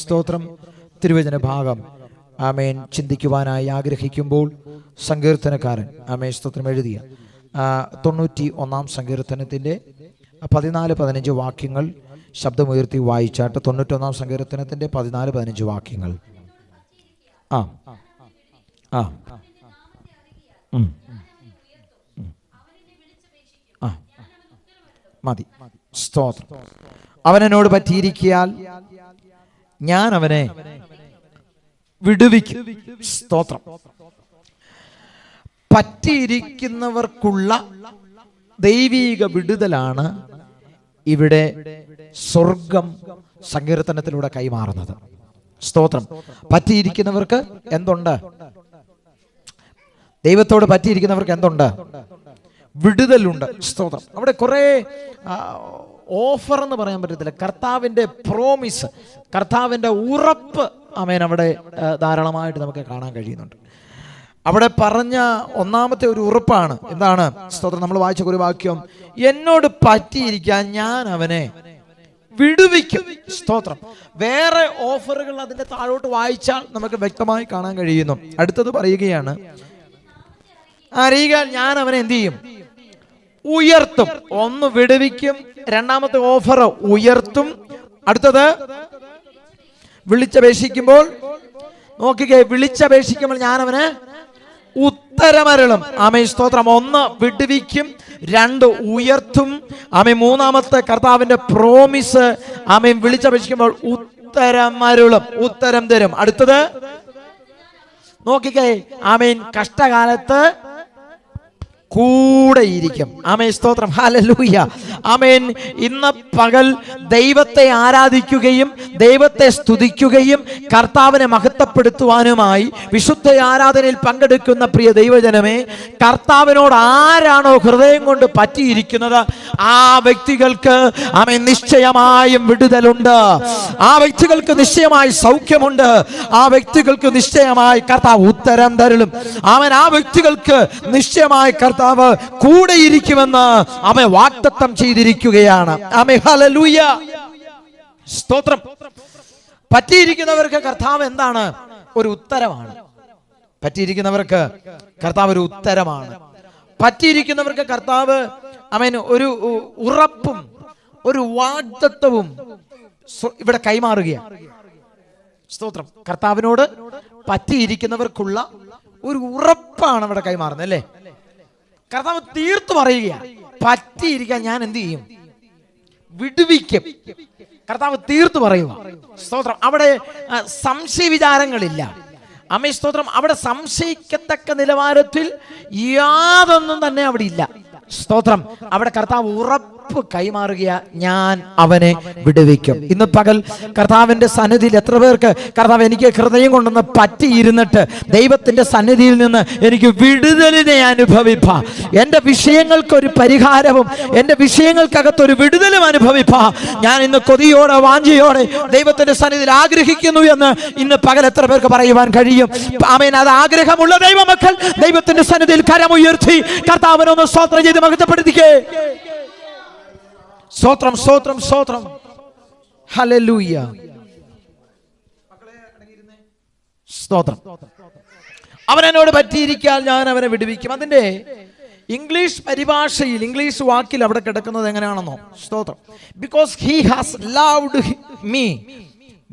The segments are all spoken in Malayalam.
സ്തോത്രം. തിരുവചന ഭാഗം ആമേൻ ചിന്തിക്കുവാനായി ആഗ്രഹിക്കുമ്പോൾ സങ്കീർത്തനക്കാരൻ ആമേൻ സ്തോത്രം എഴുതിയ 91 സങ്കീർത്തനത്തിൻ്റെ 14-15 വാക്യങ്ങൾ ശബ്ദമുയർത്തി വായിച്ചാട്ട്. 91 സങ്കീർത്തനത്തിൻ്റെ 14-15 വാക്യങ്ങൾ. മതി. സ്തോത്രം. അവൻ എന്നോട് പറ്റിയിരിക്കിയാൽ ഞാൻ അവനെ വിടുവിക്കും. സ്തോത്രം. പറ്റിയിരിക്കുന്നവർക്കുള്ള ദൈവീക വിടുതലാണ് ഇവിടെ സ്വർഗം സങ്കീർത്തനത്തിലൂടെ കൈമാറുന്നത്. സ്തോത്രം. പറ്റിയിരിക്കുന്നവർക്ക് എന്തുണ്ട്? ദൈവത്തോട് പറ്റിയിരിക്കുന്നവർക്ക് എന്തുണ്ട്? വിടുതലുണ്ട്. സ്തോത്രം. അവിടെ കുറെ ഓഫർ എന്ന് പറയാൻ പറ്റത്തില്ല, കർത്താവിൻ്റെ പ്രോമിസ്, കർത്താവിൻ്റെ ഉറപ്പ് ആമേൻ അവിടെ ധാരാളമായിട്ട് നമുക്ക് കാണാൻ കഴിയുന്നുണ്ട്. അവിടെ പറഞ്ഞ ഒന്നാമത്തെ ഒരു ഉറപ്പാണ്. എന്താണ്? സ്തോത്രം. നമ്മൾ വായിച്ച ഒരു വാക്യം, എന്നോട് പറ്റിയിരിക്കാൻ ഞാൻ അവനെ വിടുവിക്കും. സ്തോത്രം. വേറെ ഓഫറുകൾ അതിന്റെ താഴോട്ട് വായിച്ചാൽ നമുക്ക് വ്യക്തമായി കാണാൻ കഴിയുന്നു. അടുത്തത് പറയുകയാണ്, അറിയുക ഞാൻ അവനെ എന്ത് ചെയ്യും? ഉയർത്തും. ഒന്ന് വിടുവിക്കും, രണ്ടാമത്തെ ഓഫർ ഉയർത്തും. അടുത്തത് വിളിച്ചപേക്ഷിക്കുമ്പോൾ, നോക്കിക്കേ, വിളിച്ചപേക്ഷിക്കുമ്പോൾ ഞാൻ അവന് ഉത്തരമരുളും. ആമേൻ സ്തോത്രം. ഒന്ന് വിടുവിക്കും, രണ്ട് ഉയർത്തും. ആമേൻ മൂന്നാമത്തെ കർത്താവിന്റെ പ്രോമിസ്, ആമേൻ വിളിച്ചപേക്ഷിക്കുമ്പോൾ ഉത്തരമരുളും, ഉത്തരം തരും. അടുത്തത് നോക്കിക്കേ, ആമേൻ കഷ്ടകാലത്ത് കൂടെയിരിക്കും. ആമേൻ സ്തോത്രം. ഹല്ലേലൂയ. ആമേൻ. ഇന്ന് പകൽ ദൈവത്തെ ആരാധിക്കുകയും ദൈവത്തെ സ്തുതിക്കുകയും കർത്താവിനെ മഹത്വപ്പെടുത്തുവാനുമായി വിശുദ്ധ ആരാധനയിൽ പങ്കെടുക്കുന്ന പ്രിയ ദൈവജനമേ, കർത്താവിനോട് ആരാണോ ഹൃദയം കൊണ്ട് പറ്റിയിരിക്കുന്നത് ആ വ്യക്തികൾക്ക് ആമേൻ നിശ്ചയമായും വിടുതലുണ്ട്. ആ വ്യക്തികൾക്ക് നിശ്ചയമായി സൗഖ്യമുണ്ട്. ആ വ്യക്തികൾക്ക് നിശ്ചയമായി കർത്താവ് ഉത്തരം തരുളും. ആമേൻ. ആ വ്യക്തികൾക്ക് നിശ്ചയമായി കർത്താവ് കൂടെയിരിക്കുമെന്ന് അവൻ വാഗ്ദത്തം ചെയ്തിരിക്കുകയാണ്. ആമേൻ. ഹല്ലേലൂയ. സ്തോത്രം. പറ്റിയിരിക്കുന്നവർക്ക് കർത്താവ് എന്താണ്? ഒരു ഉത്തരമാണ്. പറ്റിയിരിക്കുന്നവർക്ക് കർത്താവ് ഒരു ഉത്തരമാണ്. പറ്റിയിരിക്കുന്നവർക്ക് കർത്താവ് ആമേൻ ഒരു ഉറപ്പും ഒരു വാഗ്ദത്തവും ഇവിടെ കൈമാറുകയാണ്. സ്തോത്രം. കർത്താവിനോട് പറ്റിയിരിക്കുന്നവർക്കുള്ള ഒരു ഉറപ്പാണ് ഇവിടെ കൈമാറുന്നത്, അല്ലേ? കർത്താവ് തീർത്തു പറയുകയാണ്, പറ്റിയിരിക്കാൻ ഞാൻ എന്ത് ചെയ്യും? വിടുവിക്കും. കർത്താവ് തീർത്തു പറയുക. സ്തോത്രം. അവിടെ സംശയ വിചാരങ്ങളില്ല. ആമേൻ സ്തോത്രം. അവിടെ സംശയിക്കത്തക്ക നിലവാരത്തിൽ യാതൊന്നും തന്നെ അവിടെ ഇല്ല. സ്തോത്രം. അവിടെ കർത്താവ് ഉറപ്പ് കൈമാറുക, ഞാൻ അവനെ വിടുവിക്കും. ഇന്ന് പകൽ കർത്താവിന്റെ സന്നിധിയിൽ എത്ര പേർക്ക് കർത്താവ് എനിക്ക് ഹൃദയം കൊണ്ടൊന്ന് പറ്റിയിരുന്നിട്ട് ദൈവത്തിന്റെ സന്നിധിയിൽ നിന്ന് എനിക്ക് വിടുതലിനെ അനുഭവിപ്പാം, എൻ്റെ വിഷയങ്ങൾക്കൊരു പരിഹാരവും എൻ്റെ വിഷയങ്ങൾക്കകത്തൊരു വിടുതലും അനുഭവിപ്പാം, ഞാൻ ഇന്ന് കൊതിയോടെ വാഞ്ചയോടെ ദൈവത്തിന്റെ സന്നിധിയിൽ ആഗ്രഹിക്കുന്നു എന്ന് ഇന്ന് പകൽ എത്ര പേർക്ക് പറയുവാൻ കഴിയും? ആമേൻ. അത് ആഗ്രഹമുള്ള ദൈവമക്കൾ ദൈവത്തിന്റെ സന്നിധിയിൽ കരമുയർത്തി കർത്താവിനൊന്ന് സ്തോത്രം ചെയ്ത് മഹത്വപ്പെടുത്തിക്കേ. സ്തോത്രം, സ്തോത്രം, സ്തോത്രം. ഹല്ലേലൂയ. സ്തോത്രം. അവൻ എന്നോട് പറ്റിയിരിക്കാൻ ഞാൻ അവനെ വിടുവിക്കും. അതിന്റെ ഇംഗ്ലീഷ് പരിഭാഷയിൽ, ഇംഗ്ലീഷ് വാക്കിൽ അവിടെ കിടക്കുന്നത് എങ്ങനെയാണെന്നോ? സ്തോത്രം. Because he has loved me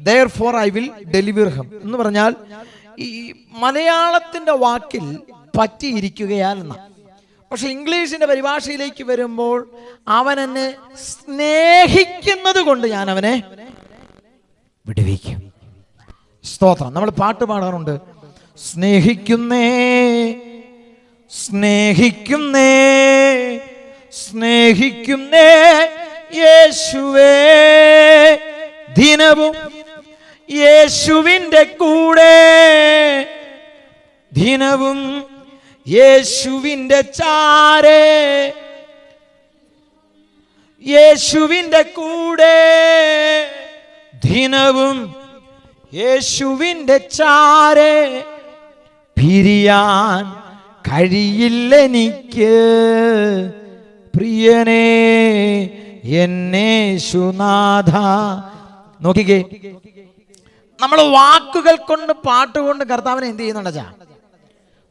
therefore I will deliver him എന്ന് പറഞ്ഞാൽ ഈ മലയാളത്തിന്റെ വാക്കിൽ പറ്റിയിരിക്കുകയാൽ എന്ന, പക്ഷെ ഇംഗ്ലീഷിന്റെ പരിഭാഷയിലേക്ക് വരുമ്പോൾ അവൻ എന്നെ സ്നേഹിക്കുന്നത് കൊണ്ട് ഞാൻ അവനെ വിടുവിക്കും. സ്തോത്രം. നമ്മൾ പാട്ട് പാടാറുണ്ട്, സ്നേഹിക്കുന്നേ സ്നേഹിക്കുന്നേ സ്നേഹിക്കുന്നേ യേശുവേ, ദിനവും യേശുവിൻ്റെ കൂടെ, ദിനവും യേശുവിൻ്റെ ചാരേ, യേശുവിൻ്റെ കൂടെ, ദിനവും യേശുവിൻ്റെ ചാരേ, പിരിയാൻ കഴിയില്ലെനിക്ക് പ്രിയനേ എന്നേശുനാഥ. നോക്കിക്കേ, നമ്മൾ വാക്കുകൾ കൊണ്ട് പാട്ടുകൊണ്ട് കർത്താവിനെ എന്ത് ചെയ്യുന്നുണ്ടാ?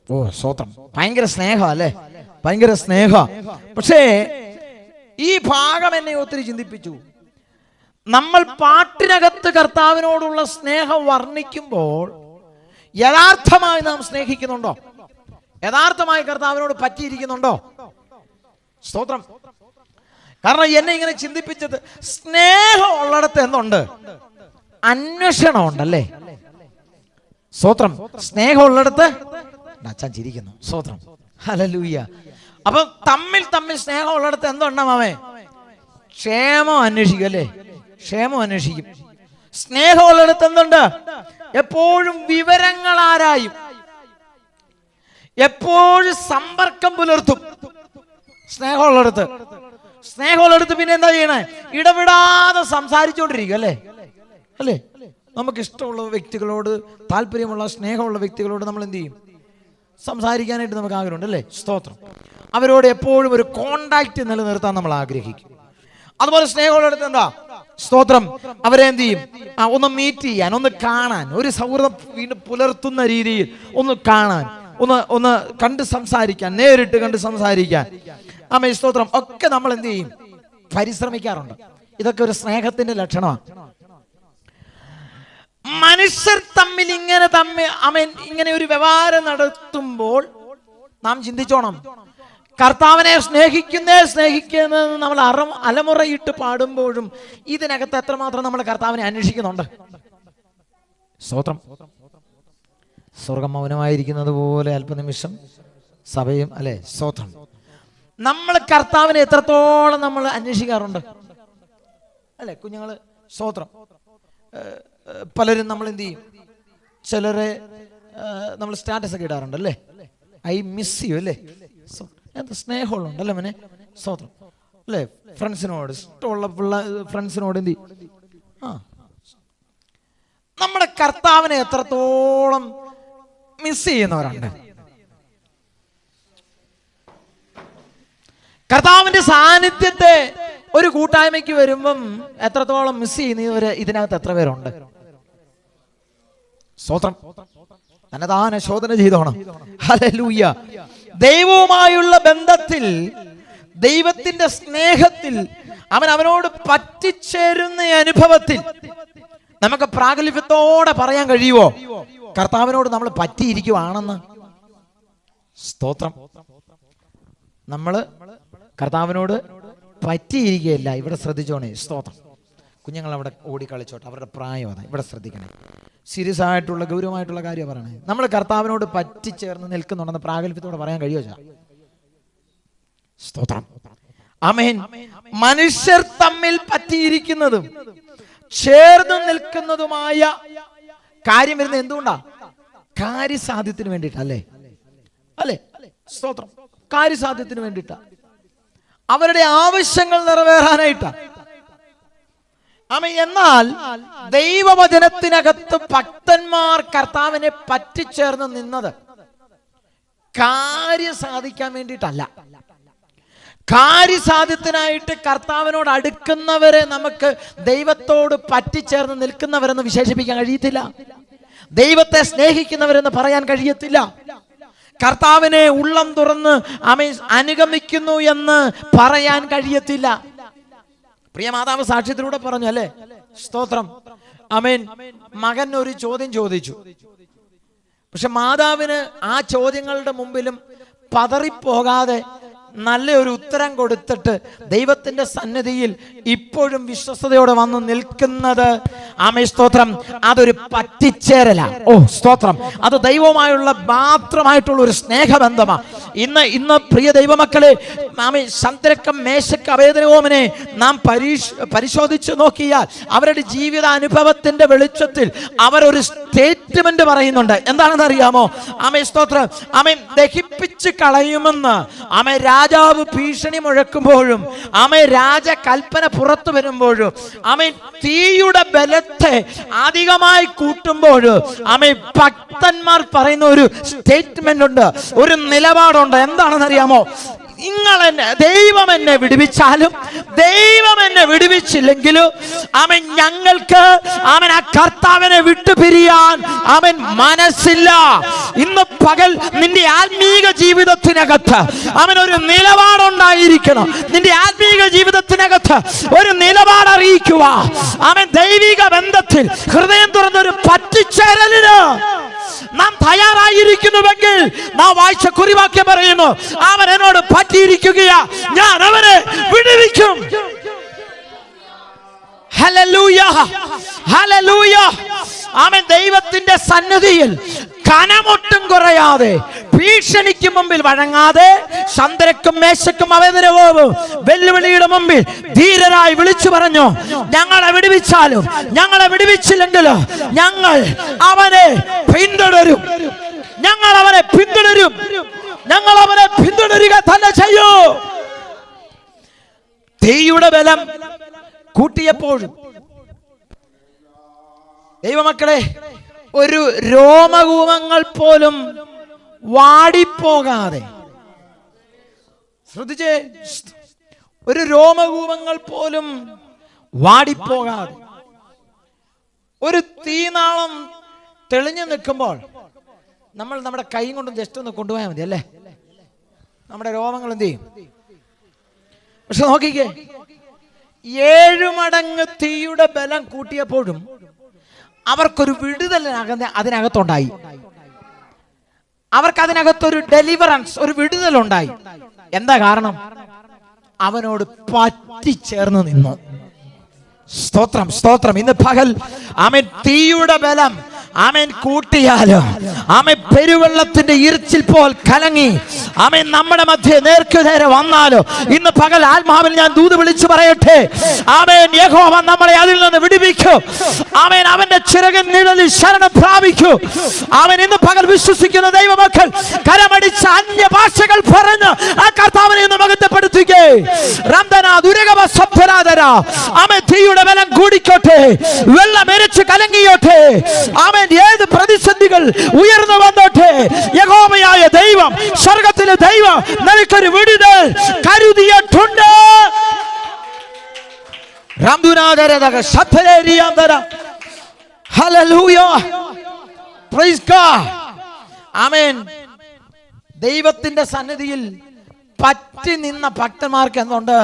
ഓ സ്തോത്രം, ഭയങ്കര സ്നേഹം അല്ലേ, ഭയങ്കര സ്നേഹ. പക്ഷേ ഈ ഭാഗം എന്നെ ഒത്തിരി ചിന്തിപ്പിച്ചു. നമ്മൾ പാട്ടിനകത്ത് കർത്താവിനോടുള്ള സ്നേഹം വർണ്ണിക്കുമ്പോൾ യഥാർത്ഥമായി നാം സ്നേഹിക്കുന്നുണ്ടോ? യഥാർത്ഥമായി കർത്താവിനോട് പറ്റിയിരിക്കുന്നുണ്ടോ? സ്തോത്രം. കാരണം എന്നെ ഇങ്ങനെ ചിന്തിപ്പിച്ചത്, സ്നേഹം ഉള്ളിടത്ത് എന്തുണ്ട്? അന്വേഷണം ഉണ്ടല്ലേ. സ്തോത്രം. സ്നേഹം ഉള്ളിടത്ത് അച്ഛൻ ചിരിക്കുന്നു. സ്തോത്രം, ഹല്ലേലൂയ. അപ്പൊ തമ്മിൽ സ്നേഹം ഉള്ളിടത്ത് എന്തുണ്ടാവേ? ക്ഷേമം അന്വേഷിക്കും അല്ലേ, ക്ഷേമം അന്വേഷിക്കും. സ്നേഹം ഉള്ളിടത്ത് എന്തുണ്ട്? എപ്പോഴും വിവരങ്ങൾ ആരായും, എപ്പോഴും സമ്പർക്കം പുലർത്തും. സ്നേഹമുള്ളിടത്ത് പിന്നെ എന്താ ചെയ്യണേ? ഇടവിടാതെ സംസാരിച്ചുകൊണ്ടിരിക്കും അല്ലേ, അല്ലേ? നമുക്ക് ഇഷ്ടമുള്ള വ്യക്തികളോട്, താല്പര്യമുള്ള സ്നേഹമുള്ള വ്യക്തികളോട് നമ്മൾ എന്ത് ചെയ്യും? സംസാരിക്കാനായിട്ട് നമുക്ക് ആഗ്രഹമുണ്ട് അല്ലേ? സ്തോത്രം. അവരോട് എപ്പോഴും ഒരു കോണ്ടാക്ട് നിലനിർത്താൻ നമ്മൾ ആഗ്രഹിക്കും. അതുപോലെ സ്നേഹമുള്ളിടത്ത് എന്താ? സ്തോത്രം. അവരെ എന്ത് ചെയ്യും? ഒന്ന് മീറ്റ് ചെയ്യാൻ, ഒന്ന് കാണാൻ, ഒരു സൗഹൃദം വീണ്ടും പുലർത്തുന്ന രീതിയിൽ ഒന്ന് കാണാൻ, ഒന്ന് കണ്ട് സംസാരിക്കാൻ, നേരിട്ട് കണ്ട് സംസാരിക്കാൻ. ആമേൻ, സ്തോത്രം. ഒക്കെ നമ്മൾ എന്ത് ചെയ്യും? പരിശ്രമിക്കാറുണ്ട്. ഇതൊക്കെ ഒരു സ്നേഹത്തിന്റെ ലക്ഷണമാണ്. മനുഷ്യർ തമ്മിൽ ഇങ്ങനെ ഒരു വ്യവഹാരം നടത്തുമ്പോൾ നാം ചിന്തിച്ചോണം, കർത്താവിനെ സ്നേഹിക്കുന്നത് നമ്മൾ അലമുറയിട്ട് പാടുമ്പോഴും ഇതിനകത്ത് എത്രമാത്രം നമ്മൾ കർത്താവിനെ അന്വേഷിക്കുന്നുണ്ട്. സ്തോത്രം. സ്വർഗം മൗനമായിരിക്കുന്നത് പോലെ അല്പനിമിഷം സഭയും അല്ലെ. സ്തോത്രം. നമ്മൾ കർത്താവിനെ എത്രത്തോളം നമ്മൾ അന്വേഷിക്കാറുണ്ട് അല്ലെ കുഞ്ഞുങ്ങള്? സ്തോത്രം. പലരും നമ്മൾ എന്ത് ചെയ്യും? ചിലരെ നമ്മൾ സ്റ്റാറ്റസ് ഒക്കെ ഇടാറുണ്ട് അല്ലേ, ഐ മിസ് യു അല്ലേ. എന്ത് സ്നേഹമുള്ളണ്ടല്ലേ മോനെ. സ്തോത്രം അല്ലേ. ഫ്രണ്ട്സിനോട്, ഇഷ്ടമുള്ള ഫ്രണ്ട്സിനോട് എന്ത് ചെയ്യും? നമ്മുടെ കർത്താവിനെ എത്രത്തോളം മിസ് ചെയ്യുന്നവരുണ്ട്. കർത്താവിന്റെ സാന്നിധ്യത്തെ ഒരു കൂട്ടായ്മയ്ക്ക് വരുമ്പം എത്രത്തോളം മിസ് ചെയ്യുന്നവര് ഇതിനകത്ത് എത്ര പേരുണ്ട്? സ്തോത്രം. തന്നെതാനെ ശോധന ചെയ്തോണം. ഹല്ലേലൂയ. ദൈവവുമായുള്ള ബന്ധത്തിൽ, ദൈവത്തിന്റെ സ്നേഹത്തിൽ, അവനോട് പറ്റിച്ചേരുന്ന അനുഭവത്തിൽ നമുക്ക് പ്രാഗൽഭ്യത്തോടെ പറയാൻ കഴിയുമോ കർത്താവിനോട് നമ്മൾ പറ്റിയിരിക്കുവാണെന്ന്? സ്തോത്രം. നമ്മള് കർത്താവിനോട് പറ്റിയിരിക്കുകയല്ല. ഇവിടെ ശ്രദ്ധിച്ചോണേ. സ്തോത്രം. കുഞ്ഞുങ്ങൾ അവിടെ ഓടിക്കളിച്ചോട്ടെ, അവരുടെ പ്രായം അതാ. ഇവിടെ ശ്രദ്ധിക്കണേ. സീരിയസ് ആയിട്ടുള്ള ഗൗരവമായിട്ടുള്ള കാര്യം പറയണേ. നമ്മൾ കർത്താവിനോട് പറ്റിച്ചേർന്ന് നിൽക്കുന്നുണ്ടെന്ന് പ്രാഗൽഭ്യത്തോടെ പറയാൻ കഴിയുമോ? സ്തോത്രം. ആമേൻ. മനുഷ്യർ തമ്മിൽ പറ്റിയിരിക്കുന്നതും ചേർന്ന് നിൽക്കുന്നതുമായ കാര്യം വരുന്നത് എന്തുകൊണ്ടാ? കാര്യസാധ്യത്തിന് വേണ്ടിയിട്ടല്ലേ, അല്ലേ? സ്തോത്രം. കാര്യസാധ്യത്തിന് വേണ്ടിയിട്ടാ, അവരുടെ ആവശ്യങ്ങൾ നിറവേറാനായിട്ടാ. എന്നാൽ ദൈവവചനത്തിനകത്ത് ഭക്തന്മാർ കർത്താവിനെ പറ്റിച്ചേർന്ന് നിന്നത് കാര്യം സാധിക്കാൻ വേണ്ടിയിട്ടല്ല. കാര്യസാധ്യത്തിനായിട്ട് കർത്താവിനോട് അടുക്കുന്നവരെ നമുക്ക് ദൈവത്തോട് പറ്റിച്ചേർന്ന് നിൽക്കുന്നവരെന്ന് വിശേഷിപ്പിക്കാൻ കഴിയത്തില്ല. ദൈവത്തെ സ്നേഹിക്കുന്നവരെന്ന് പറയാൻ കഴിയത്തില്ല. കർത്താവിനെ ഉള്ളം തുറന്ന് അനുഗമിക്കുന്നു എന്ന് പറയാൻ കഴിയത്തില്ല. പ്രിയ മാതാവ് സാക്ഷ്യത്തിലൂടെ പറഞ്ഞു അല്ലേ. സ്തോത്രം. ആമേൻ. മകൻ ഒരു ചോദ്യം ചോദിച്ചു. പക്ഷെ മാതാവിന് ആ ചോദ്യങ്ങളുടെ മുമ്പിലും പതറിപ്പോകാതെ നല്ലൊരു ഉത്തരം കൊടുത്തിട്ട് ദൈവത്തിന്റെ സന്നിധിയിൽ ഇപ്പോഴും വിശ്വസ്തയോടെ വന്ന് നിൽക്കുന്നത്, ആമേൻ, സ്തോത്രം, അതൊരു പറ്റിച്ചേരല. ഓ സ്തോത്രം. അത് ദൈവവുമായുള്ള മാത്രമായിട്ടുള്ള ഒരു സ്നേഹബന്ധമാണ്. ഇന്ന് പ്രിയ ദൈവമക്കളെ, ആമേൻ, ശദ്രക്ക മേശക്ക് അബേദ്നെഗോവിനെ നാം പരിശോധിച്ചു നോക്കിയാൽ അവരുടെ ജീവിതാനുഭവത്തിന്റെ വെളിച്ചത്തിൽ അവരൊരു സ്റ്റേറ്റ്മെന്റ് പറയുന്നുണ്ട്. എന്താണെന്ന് അറിയാമോ? ആമേൻ, സ്തോത്രം. ആമേൻ, ദഹിപ്പിച്ച് കളയുമെന്ന് ആമേൻ രാജാവ് ഭീഷണി മുഴക്കുമ്പോഴും, ആമേൻ, രാജകൽപ്പന പുറത്തു വരുമ്പോഴും, ആമേൻ, തീയുടെ ബലത്തെ അധികമായി കൂട്ടുമ്പോഴും, ആമേൻ, ഭക്തന്മാർ പറയുന്ന ഒരു സ്റ്റേറ്റ്മെന്റ് ഉണ്ട്, ഒരു നിലപാടുണ്ട്. എന്താണെന്ന് അറിയാമോ? ദൈവം എന്നെ വിടുവിച്ചാലും ദൈവം എന്നെ വിടുവിച്ചില്ലെങ്കിലും അവൻ ഞങ്ങൾക്ക് അവൻ ആ കർത്താവിനെ വിട്ടുപിരിയാൻ അവൻ മനസ്സില്ല. ഇന്ന് പകൽ നിന്റെ ആത്മീക ജീവിതത്തിനകത്ത് അവൻ ഒരു നിലപാടുണ്ടായിരിക്കണം. നിന്റെ ആത്മീക ജീവിതത്തിനകത്ത് ഒരു നിലപാട് അറിയിക്കുക. അവൻ ദൈവിക ബന്ധത്തിൽ ഹൃദയം തുറന്നൊരു പറ്റിച്ചേരലിന് നാം തയ്യാറായിരിക്കുന്നുവെങ്കിൽ നാം വായിച്ച കുറിവാക്യം പറയുന്നു, അവൻ എന്നോട് പറ്റിയിരിക്കുകയാ, ഞാൻ അവനെ വിടുവിക്കും. Hallelujah, hallelujah. അവൻ ദൈവത്തിന്റെ സന്നിധിയിൽ കനമൊട്ടും കുറയാതെ, ഭീഷണിക്ക് മുമ്പിൽ വഴങ്ങാതെ, ചന്ദ്രക്കും മേശക്കും അവതരവും വെല്ലുവിളിയുടെ മുമ്പിൽ ധീരരായി വിളിച്ചു പറഞ്ഞു, ഞങ്ങളെ വിടുവിച്ചാലും ഞങ്ങളെ വിടുവിച്ചില്ലെങ്കിലും ഞങ്ങൾ അവനെ പിന്തുടരും, ഞങ്ങൾ അവനെ പിന്തുടരും, ഞങ്ങൾ അവനെ പിന്തുടരുക തന്നെ ചെയ്യൂ. തീയുടെ ബലം കൂട്ടിയപ്പോഴും ദൈവമക്കളെ ഒരു രോമകൂപങ്ങൾ പോലും വാടിപ്പോകാതെ, ശ്രദ്ധിച്ചേ, ഒരു രോമകൂപങ്ങൾ പോലും വാടിപ്പോകാതെ, ഒരു തീനാളം തെളിഞ്ഞു നിൽക്കുമ്പോൾ നമ്മൾ നമ്മുടെ കൈ കൊണ്ട് ജസ്റ്റ് ഒന്ന് കൊണ്ടുപോയാൽ മതി അല്ലേ, നമ്മുടെ രോമങ്ങൾ എന്ത് ചെയ്യും? പക്ഷെ നോക്കിക്കേ, 7 മടങ്ങ് തീയുടെ ബലം കൂട്ടിയപ്പോഴും അവർക്കൊരു വിടുതൽ അതിനകത്തുണ്ടായി. അവർക്ക് അതിനകത്തൊരു ഡെലിവറൻസ്, ഒരു വിടുതലുണ്ടായി. എന്താ കാരണം? അവനോട് പറ്റിച്ചേർന്ന് നിന്നു. സ്തോത്രം, സ്തോത്രം. ഇന്ന് പകൽ അവൻ തീയുടെ ബലം അവൻ കൂട്ടിയാലും അവൻ പെരുവെള്ളത്തിന്റെ ഇരിച്ചിൽ പോൽ കലങ്ങി അവൻ നമ്മുടെ മധ്യേ നേർക്കുനേരെ വന്നാലോ, ഇന്ന് പകൽ ആത്മാവിൽ ഞാൻ ദൂത് വിളിച്ചു പറയട്ടെ, അവൻ യഹോവ നമ്മളെ അതിൽ നിന്ന് വിടുവിക്കും. അവൻ അവന്റെ ചിറകിൻ നിഴലിൽ ശരണം പ്രാപിക്കും. അവൻ ഇന്ന് പകൽ വിശ്വസിക്കുന്ന ദൈവമക്കൾ കരമടിച്ച അന്യ ഭാഷകൾ പറഞ്ഞ് ആ കർത്താവിനെ ഇന്ന് മഹത്വപ്പെടുത്തുകേ. അവൻ തീയുടെ ബലം കൂടിക്കോട്ടെ, വെള്ളം എരിച്ച് കലങ്ങിയോട്ടെ, അവൻ ഏത് പ്രതിസന്ധികൾ ഉയർന്നു വന്നോട്ടെ, യഹോവയായ ദൈവം, സ്വർഗത്തിലെ ദൈവം നിനക്കൊരു വിടുതൽ കരുതിയിട്ടുണ്ട്. ആമേൻ. ദൈവത്തിന്റെ സന്നിധിയിൽ പറ്റി നിന്ന ഭക്തന്മാർക്ക് എന്തുണ്ട്?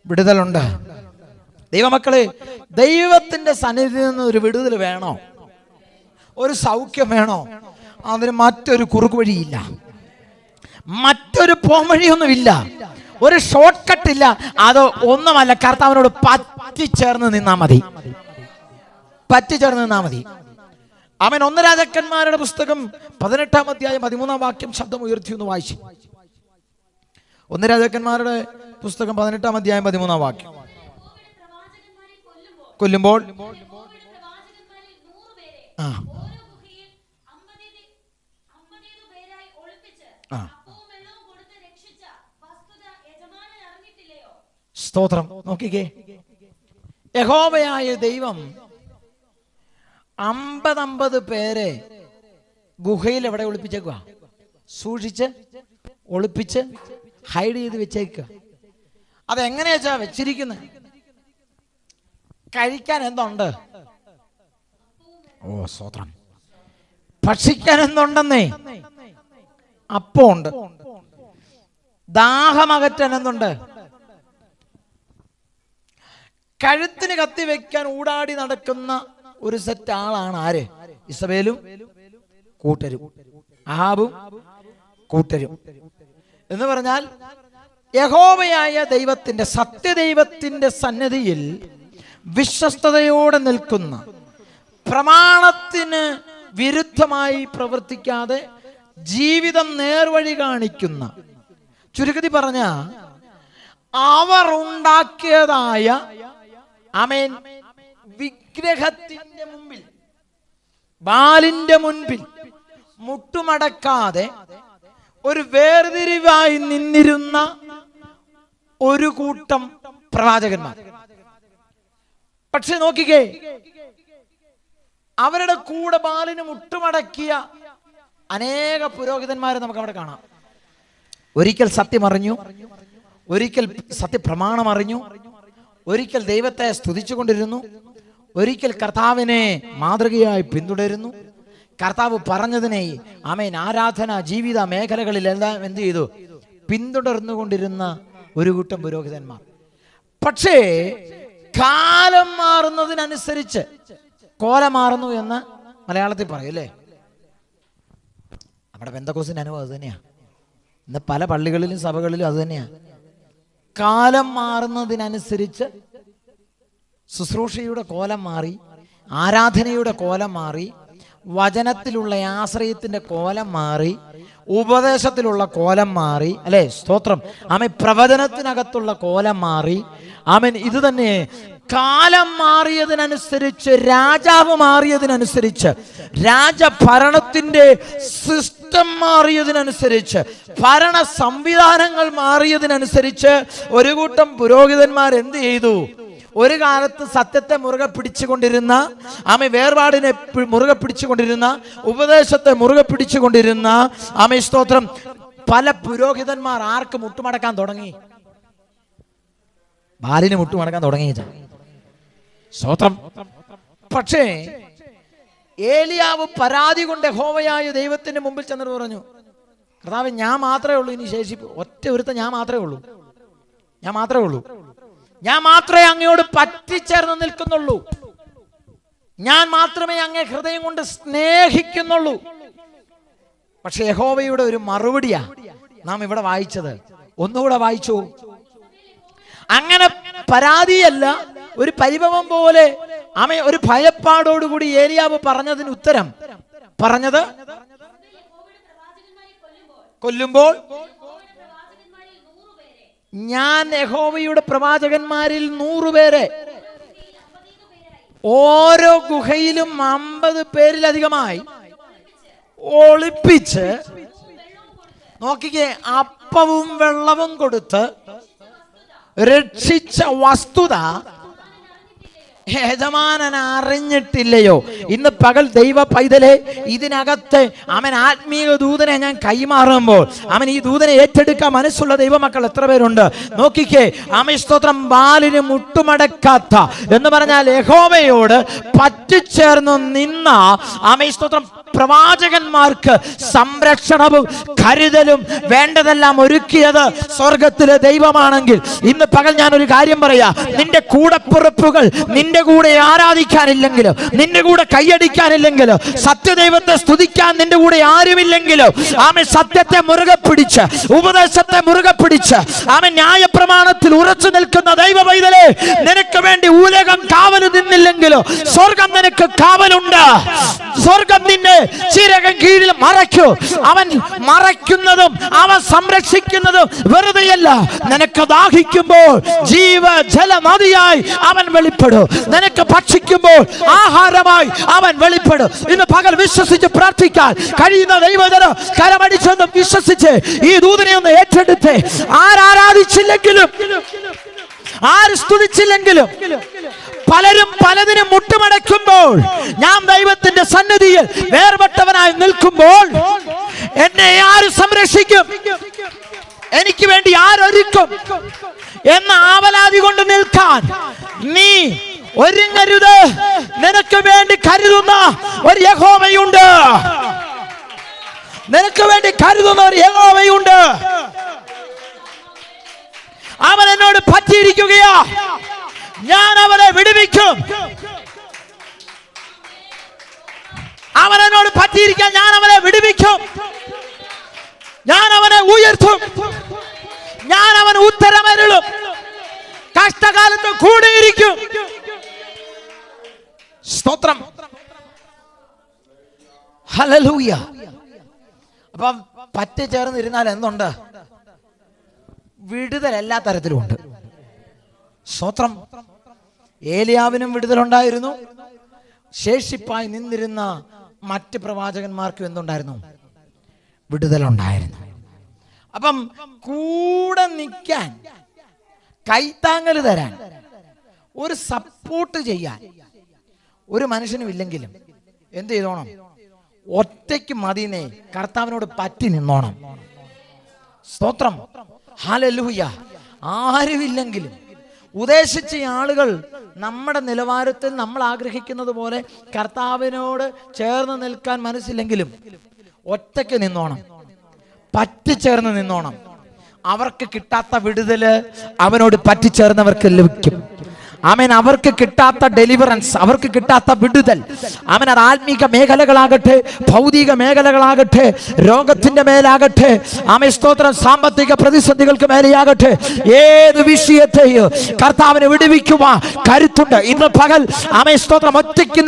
വിടുതലുണ്ട്. ദൈവമക്കളെ, ദൈവത്തിന്റെ സന്നിധിയിൽ നിന്ന് ഒരു വിടുതൽ വേണോ, ഒരു സൗഖ്യം വേണോ, അതിന് മറ്റൊരു കുറുക്ക് വഴിയില്ല, മറ്റൊരു പോംവഴിയൊന്നുമില്ല, ഒരു ഷോർട്ട് കട്ട് ഇല്ല. അത് ഒന്നുമല്ല, കർത്താവിനോട് പറ്റിച്ചേർന്ന് നിന്നാ മതി, പറ്റിച്ചേർന്ന് നിന്നാ മതി. അവൻ 1 രാജാക്കന്മാരുടെ പുസ്തകം 18-ാം അധ്യായം 13-ാം വാക്യം ശബ്ദം ഉയർത്തി ഒന്ന് വായിച്ചു. 1 രാജാക്കന്മാരുടെ പുസ്തകം 18-ാം അധ്യായം 13-ാം വാക്യം. കൊല്ലുമ്പോൾ സ്തോത്രം. നോക്കിക്കേ, യഹോവയായ ദൈവം 50 പേരെ ഗുഹയിൽ എവിടെ ഒളിപ്പിച്ചേക്കുക? സൂക്ഷിച്ച് ഒളിപ്പിച്ച് ഹൈഡ് ചെയ്ത് വെച്ചേക്കുക. അതെങ്ങനെയാ വെച്ചിരിക്കുന്നത്? കഴിക്കാൻ എന്തുണ്ട്? ഓ സ്തോത്രം. ഭക്ഷിക്കാൻ എന്തുണ്ടെന്നേ? അപ്പമുണ്ട്. ദാഹമകറ്റാൻ എന്തുണ്ട്? കഴുത്തിന് കത്തി വെക്കാൻ ഊടാടി നടക്കുന്ന ഒരു സെറ്റ് ആളാണ് ആര്? ഇസബേലും കൂട്ടരും, ആഹാബും കൂട്ടരും. എന്ന് പറഞ്ഞാൽ യഹോവയായ ദൈവത്തിന്റെ, സത്യദൈവത്തിന്റെ സന്നിധിയിൽ വിശ്വസ്തയോടെ നിൽക്കുന്ന, പ്രമാണത്തിന് വിരുദ്ധമായി പ്രവർത്തിക്കാതെ ജീവിതം നേർവഴി കാണിക്കുന്ന, ചുരുക്കത്തിൽ പറഞ്ഞ അവർ ഉണ്ടാക്കിയതായ ആമേൻ വിഗ്രഹത്തിന്റെ മുമ്പിൽ, ബാലിന്റെ മുൻപിൽ മുട്ടുമടക്കാതെ ഒരു വേർതിരിവായി നിന്നിരുന്ന ഒരു കൂട്ടം പ്രവാചകന്മാർ. പക്ഷെ നോക്കിക്കേ, അവരുടെ കൂടെ ബാലിന് മുട്ടുമടക്കിയ അനേക പുരോഹിതന്മാരെ നമുക്ക് അവിടെ കാണാം. ഒരിക്കൽ സത്യം അറിഞ്ഞു, ഒരിക്കൽ സത്യപ്രമാണം അറിഞ്ഞു, ഒരിക്കൽ ദൈവത്തെ സ്തുതിച്ചുകൊണ്ടിരുന്നു, ഒരിക്കൽ കർത്താവിനെ മാതൃകയായി പിന്തുടരുന്നു. കർത്താവ് പറഞ്ഞതിനെ ആമേൻ ആരാധന ജീവിത മേഖലകളിലെല്ലാം എന്ത് ചെയ്തു? പിന്തുടർന്നുകൊണ്ടിരുന്ന ഒരു കൂട്ടം പുരോഹിതന്മാർ. പക്ഷേ കാലം മാറുന്നതിനനുസരിച്ച് കോലം മാറുന്നു എന്ന് മലയാളത്തിൽ പറയും അല്ലേ? നമ്മുടെ പെന്തക്കോസിന്റെ അനുഭവം അത് തന്നെയാണ്. ഇന്ന് പല പള്ളികളിലും സഭകളിലും അത് തന്നെയാണ്. കാലം മാറുന്നതിനനുസരിച്ച് ശുശ്രൂഷയുടെ കോലം മാറി, ആരാധനയുടെ കോലം മാറി, വചനത്തിലുള്ള ആശ്രയത്തിന്റെ കോലം മാറി, ഉപദേശത്തിലുള്ള കോലം മാറി, അല്ലെ? സ്തോത്രം. ആമേൻ. പ്രവചനത്തിനകത്തുള്ള കോലം മാറി. ആമേൻ. ഇത് തന്നെ കാലം മാറിയതിനനുസരിച്ച്, രാജാവ് മാറിയതിനനുസരിച്ച്, രാജഭരണത്തിന്റെ സിസ്റ്റം മാറിയതിനനുസരിച്ച്, ഭരണ സംവിധാനങ്ങൾ മാറിയതിനനുസരിച്ച് ഒരു കൂട്ടം പുരോഹിതന്മാർ എന്ത് ചെയ്തു? ഒരു കാലത്ത് സത്യത്തെ മുറുകെ പിടിച്ചുകൊണ്ടിരുന്ന, ആമേ വേർപാടിനെ മുറുകെ പിടിച്ചുകൊണ്ടിരുന്ന, ഉപദേശത്തെ മുറുകെ പിടിച്ചുകൊണ്ടിരുന്ന, ആമേ സ്തോത്രം, പല പുരോഹിതന്മാർ ആർക്ക് മുട്ടുമടക്കാൻ തുടങ്ങി? ബാലിന് മുട്ടുമടക്കാൻ തുടങ്ങിയത്. സ്തോത്രം. പക്ഷേ ഏലിയാവ് പരാതി കൊണ്ട് യഹോവയായ ദൈവത്തിന്റെ മുമ്പിൽ ചെന്നിട്ട് പറഞ്ഞു, കർത്താവേ, ഞാൻ മാത്രമേ ഉള്ളൂ ഇനി ശേഷിപ്പ്, ഒറ്റ ഒരുത്ത ഞാൻ മാത്രമേ ഉള്ളൂ, ഞാൻ മാത്രമേ അങ്ങയോട് പറ്റിച്ചേർന്ന് നിൽക്കുന്നുള്ളൂ, ഞാൻ മാത്രമേ അങ്ങേ ഹൃദയം കൊണ്ട് സ്നേഹിക്കുന്നുള്ളൂ. പക്ഷെ യഹോവയുടെ ഒരു മറുപടിയാ നാം ഇവിടെ വായിച്ചത്. ഒന്നുകൂടെ വായിച്ചു. അങ്ങനെ പരാതിയല്ല, ഒരു പരിഭവം പോലെ, ഒരു ഭയപ്പാടോടുകൂടി ഏലിയാവ് പറഞ്ഞതിന് ഉത്തരം പറഞ്ഞത്, കൊല്ലുമ്പോൾ ഞാൻ യഹോവയുടെ പ്രവാചകന്മാരിൽ 100 പേരെ, ഓരോ ഗുഹയിലും 50 പേരിലധികമായി ഒളിപ്പിച്ച്, നോക്കിക്കേ, അപ്പവും വെള്ളവും കൊടുത്ത് രക്ഷിച്ച വസ്തുത യജമാനൻ അറിഞ്ഞിട്ടില്ലയോ? ഇന്ന് പകൽ ദൈവ പൈതലെ, ഇതിനകത്ത് അവൻ ആത്മീയ ദൂതനെ ഞാൻ കൈമാറുമ്പോൾ, അവൻ ഈ ദൂതനെ ഏറ്റെടുക്കാൻ മനസ്സുള്ള ദൈവമക്കൾ എത്ര പേരുണ്ട്? നോക്കിക്കേ, ആമേൻ സ്തോത്രം. ബാലിന് മുട്ടുമടക്കാത്ത എന്ന് പറഞ്ഞാൽ യഹോവയോട് പറ്റിച്ചേർന്ന് നിന്ന, ആമേൻ സ്തോത്രം, പ്രവാചകന്മാർക്ക് സംരക്ഷണവും കരുതലും വേണ്ടതെല്ലാം ഒരുക്കിയത് സ്വർഗത്തിലെ ദൈവമാണെങ്കിൽ, ഇന്ന് പകൽ ഞാൻ ഒരു കാര്യം പറയാ, നിന്റെ കൂടപ്പിറപ്പുകൾ നിന്റെ കൂടെ ആരാധിക്കാനില്ലെങ്കിലോ, നിന്റെ കൂടെ കൈയടിക്കാനില്ലെങ്കിലോ, സത്യദൈവത്തെ സ്തുതിക്കാൻ നിന്റെ കൂടെ ആരുമില്ലെങ്കിലോ, ആമേ സത്യത്തെ മുറുകെ പിടിച്ച്, ഉപദേശത്തെ മുറുകെ പിടിച്ച്, ആമേ ന്യായപ്രമാണത്തിൽ ഉറച്ചു നിൽക്കുന്ന ദൈവ പൈതലേ, നിനക്ക് വേണ്ടി ഉലകം കാവല് നിന്നില്ലെങ്കിലോ, സ്വർഗം നിനക്ക് കാവലുണ്ട്. സ്വർഗം നിന്നെ ചിരകം കീഴിൽ മറയ്ക്കൂ. അവൻ മറയ്ക്കുന്നതും അവൻ സംരക്ഷിക്കുന്നതും വെറുതെയല്ല. നിനക്ക് ദാഹിക്കുമ്പോൾ ജീവജല നദിയായി അവൻ വെളിപ്പെടും. നിനക്ക് ഭക്ഷിക്കുമ്പോൾ ആഹാരമായി അവൻ വെളിപ്പെടും. ഇന്ന് പകൽ വിശ്വസിച്ച് പ്രാർത്ഥിക്കാൻ കഴിയുന്ന ദൈവജനം കരമടിച്ചൊന്ന് വിശ്വസിച്ച് ഈ ദൂതനെ ഒന്ന് ഏറ്റെടുത്ത്, ആരാധിച്ചില്ലെങ്കിലും, ആര് സ്തുതിച്ചില്ലെങ്കിലും, പലരും പലതിനും മുട്ടുമടക്കുമ്പോൾ, ഞാൻ ദൈവത്തിന്റെ സന്നിധിയിൽ വേർപെട്ടവനായി നിൽക്കുമ്പോൾ, എന്നെ ആര് സംരക്ഷിക്കും, എനിക്ക് വേണ്ടി ആരൊരുക്കും എന്ന ആവലാതി കൊണ്ട് നിൽക്കാൻ നീ ഒരുങ്ങരുത്. നിനക്ക് വേണ്ടി കരുതുന്ന ഒരു യഹോവയുണ്ട്. നിനക്ക് വേണ്ടി കരുതുന്ന ഒരു യഹോവയുണ്ട്. അവൻ എന്നോട് പറ്റിയിരിക്കുകയാ, ഞാൻ അവനെ വിടുവിക്കും. അവൻ എന്നോട് പറ്റിയിരിക്കാൻ ഞാൻ അവനെ വിടുവിക്കും. ഞാൻ അവനെ ഉയർത്തും. ഞാൻ അവന് ഉത്തരമരുളും. കഷ്ടകാലത്ത് കൂടിയിരിക്കും. സ്തോത്രം. ഹല്ലേലൂയ. അപ്പം പറ്റി ചേർന്നിരുന്നാൽ എന്തുണ്ട്? വിടുതൽ എല്ലാ തരത്തിലും ഉണ്ട്. സ്തോത്രം. ഏലിയാവിനും വിടുതലുണ്ടായിരുന്നു. ശേഷിപ്പായി നിന്നിരുന്ന മറ്റ് പ്രവാചകന്മാർക്കും എന്തുണ്ടായിരുന്നു? വിടുതലുണ്ടായിരുന്നു. അപ്പം കൂടെ നിൽക്കാൻ, കൈത്താങ്ങൽ തരാൻ, ഒരു സപ്പോർട്ട് ചെയ്യാൻ ഒരു മനുഷ്യനും ഇല്ലെങ്കിലും എന്ത് ചെയ്തോണം? ഒറ്റയ്ക്ക് മതിനെ കർത്താവിനോട് പറ്റി നിന്നോണം. സ്തോത്രം, ഹല്ലേലൂയ. ആരുമില്ലെങ്കിലും ഉദ്ദേശിച്ച ആളുകൾ നമ്മുടെ നിലവാരത്തിൽ നമ്മൾ ആഗ്രഹിക്കുന്നത് പോലെ കർത്താവിനോട് ചേർന്ന് നിൽക്കാൻ മനസ്സില്ലെങ്കിലും ഒറ്റയ്ക്ക് നിന്നോണം, പറ്റിച്ചേർന്ന് നിന്നോണം. അവർക്ക് കിട്ടാത്ത വിടുതല് അവനോട് പറ്റിച്ചേർന്നവർക്ക് ലഭിക്കും. ആമേൻ. അവർക്ക് കിട്ടാത്ത ഡെലിവറൻസ്, അവർക്ക് കിട്ടാത്ത വിടുതൽ, ആമേൻ, അത് ആത്മീക മേഖലകളാകട്ടെ, ഭൗതിക മേഖലകളാകട്ടെ, രോഗത്തിന്റെ മേലാകട്ടെ, ആമേൻ സ്തോത്രം, സാമ്പത്തിക പ്രതിസന്ധികൾക്ക് മേലെയാകട്ടെ, ഏത് വിഷയത്തെയും കർത്താവിനെ വിടുവിക്കുവാൻ കരുത്തുണ്ട്. ഇന്ന് പകൽ ആമേൻ സ്തോത്രം, ഒറ്റയ്ക്ക്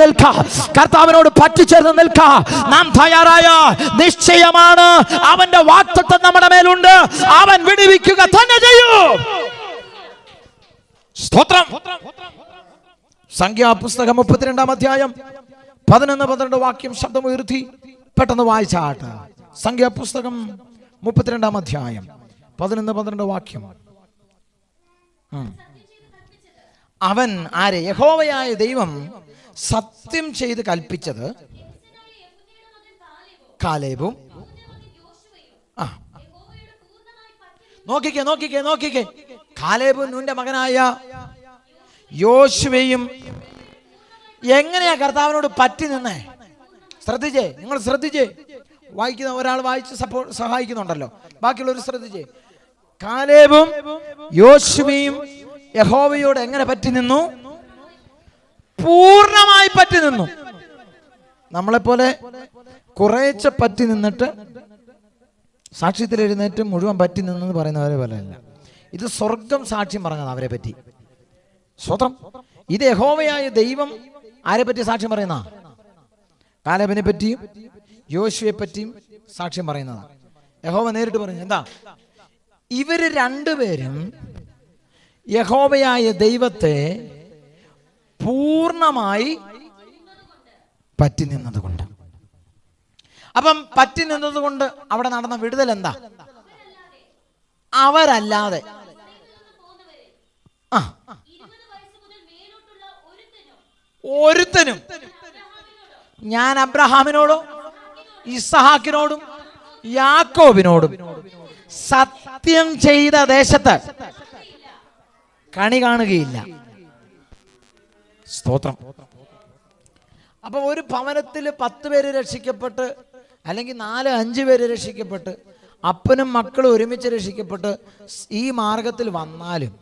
നിൽക്കാൻ, കർത്താവിനോട് പറ്റിച്ചേർന്ന് നിൽക്കാൻ നാം തയ്യാറായ നിശ്ചയമാണ് അവന്റെ വാഗ്ദത്തം നമ്മുടെ മേലുണ്ട്. അവൻ വിടുവിക്കുക തന്നെ ചെയ്യും. സ്തോത്രം. സംഖ്യാപുസ്തകം 32-ാം അധ്യായം 11-12 വാക്യം ശബ്ദമുയർത്തി പെട്ടെന്ന് വായിച്ചാട്ട്. സംഖ്യാപുസ്തകം 32-ാം അധ്യായം 11-12 വാക്യം. അവൻ ആരെ? യഹോവയായ ദൈവം സത്യം ചെയ്ത് കൽപ്പിച്ചത് കാലേബും. നോക്കിക്കേ കാലേബും നൂന്റെ മകനായ യോശുവയും എങ്ങനെയാ കർത്താവിനോട് പറ്റി നിന്നേ? നിങ്ങൾ ശ്രദ്ധിച്ചേ. വായിക്കുന്ന ഒരാൾ വായിച്ച് സഹായിക്കുന്നുണ്ടല്ലോ, ബാക്കിയുള്ളവർ ശ്രദ്ധിച്ചേ. കാലേബും യോശുവയും യഹോവയോട് എങ്ങനെ പറ്റി നിന്നു? പൂർണ്ണമായി പറ്റി നിന്നു. നമ്മളെപ്പോലെ കുറേശ്ശെ പറ്റി നിന്നിട്ട് സാക്ഷ്യത്തിൽ എഴുന്നേറ്റ് മുഴുവൻ പറ്റി നിന്നെന്ന് പറയുന്നവരെ പോലെയല്ല. ഇത് സ്വർഗം സാക്ഷ്യം പറഞ്ഞത് അവരെ പറ്റി. സ്വതം ഇത് യഹോവയായ ദൈവം ആരെ പറ്റി സാക്ഷ്യം പറയുന്ന? കാലേബിനെ പറ്റിയും യോശുവയെ പറ്റിയും സാക്ഷ്യം പറയുന്നതാണ്. യഹോവ നേരിട്ട് പറഞ്ഞു, എന്താ? ഇവര് രണ്ടുപേരും യഹോവയായ ദൈവത്തെ പൂർണ്ണമായി പറ്റി നിന്നതുകൊണ്ട്. അപ്പം പറ്റി നിന്നതുകൊണ്ട് അവിടെ നടന്ന വിടുതൽ എന്താ? അവരല്ലാതെ ഒരുത്തനും ഞാൻ അബ്രഹാമിനോടും ഇസ്ഹാക്കിനോടും യാക്കോബിനോടും സത്യം ചെയ്ത ദേശത്ത് കണി കാണുകയില്ല. സ്തോത്രം. അപ്പൊ ഒരു ഭവനത്തിൽ 10 പേര് രക്ഷിക്കപ്പെട്ട്, അല്ലെങ്കിൽ 4-5 പേര് രക്ഷിക്കപ്പെട്ട്, അപ്പനും മക്കളും ഒരുമിച്ച് രക്ഷിക്കപ്പെട്ട് ഈ മാർഗത്തിൽ വന്നാലും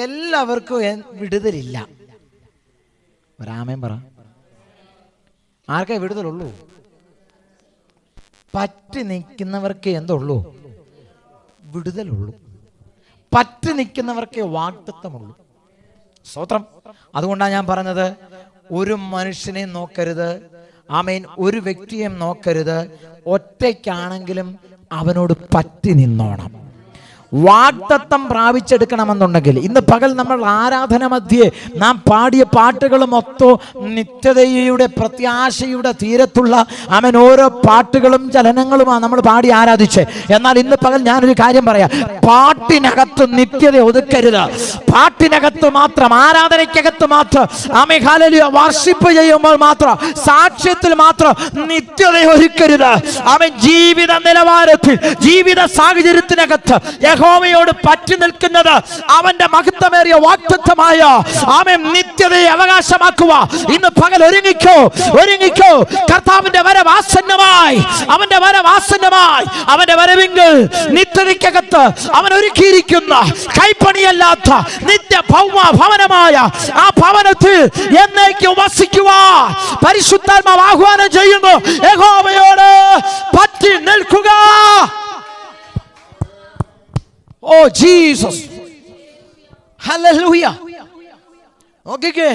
എല്ലാവർക്കും വിടുതലില്ല. ഒരാമേൻ പറ. ആർക്കേ വിടുതലുള്ളൂ? പറ്റി നിൽക്കുന്നവർക്ക് എന്തുള്ളൂ? വിടുതലുള്ളൂ. പറ്റി നിൽക്കുന്നവർക്ക് വാഗ്ദത്തമുള്ളൂ. സ്തോത്രം. അതുകൊണ്ടാണ് ഞാൻ പറഞ്ഞത്, ഒരു മനുഷ്യനെ നോക്കരുത്, ആമേൻ, ഒരു വ്യക്തിയെ നോക്കരുത്. ഒറ്റയ്ക്കാണെങ്കിലും അവനോട് പറ്റി നിന്നോണം. വാഗ്ദത്തം പ്രാപിച്ചെടുക്കണമെന്നുണ്ടെങ്കിൽ ഇന്ന് പകൽ നമ്മൾ ആരാധന മധ്യേ നാം പാടിയ പാട്ടുകളും ഒത്തോ നിത്യതയുടെ പ്രത്യാശയുടെ തീരത്തുള്ള അവൻ ഓരോ പാട്ടുകളും ചലനങ്ങളുമാണ് നമ്മൾ പാടി ആരാധിച്ചേ. എന്നാൽ ഇന്ന് പകൽ ഞാനൊരു കാര്യം പറയാം, പാട്ടിനകത്ത് നിത്യത ഒതുക്കരുത്. പാട്ടിനകത്ത് മാത്രം, ആരാധനയ്ക്കകത്ത് മാത്രം, ആമേൻ ഹല്ലേലൂയ, വർഷിപ്പ് ചെയ്യുമ്പോൾ മാത്രം, സാക്ഷ്യത്തിൽ മാത്രം നിത്യത ഒരുക്കരുത്. അവൻ ജീവിത നിലവാരത്തിൽ, ജീവിത സാഹചര്യത്തിനകത്ത് യഹോവയോട് പറ്റി നിൽക്കുന്നത് അവന്റെ മഹത്വമേറിയ വാഗ്ദത്തമായ ആമേൻ നിത്യതയെ അവകാശമാക്കുക. ഇന്ന് പകൽ ഒരുങ്ങിക്കോ. കർത്താവിന്റെ വരവ് ആസന്നമായി, അവന്റെ വരവ് ആസന്നമായി. അവന്റെ വരവിങ്കിൽ നിത്യതയ്ക്കകത്ത് അവൻ ഒരുക്കിയിരിക്കുന്ന കൈപ്പണിയല്ലാത്ത നിത്യ ഭവനമായ ആ ഭവനത്തിൽ എന്നേക്കും വസിക്കുവാൻ പരിശുദ്ധാത്മാവ് ആഹ്വാനം ചെയ്യുന്നു. യഹോവയോട് പറ്റി നിൽക്കുക. Oh Jesus, hallelujah. നോക്കിക്കേ,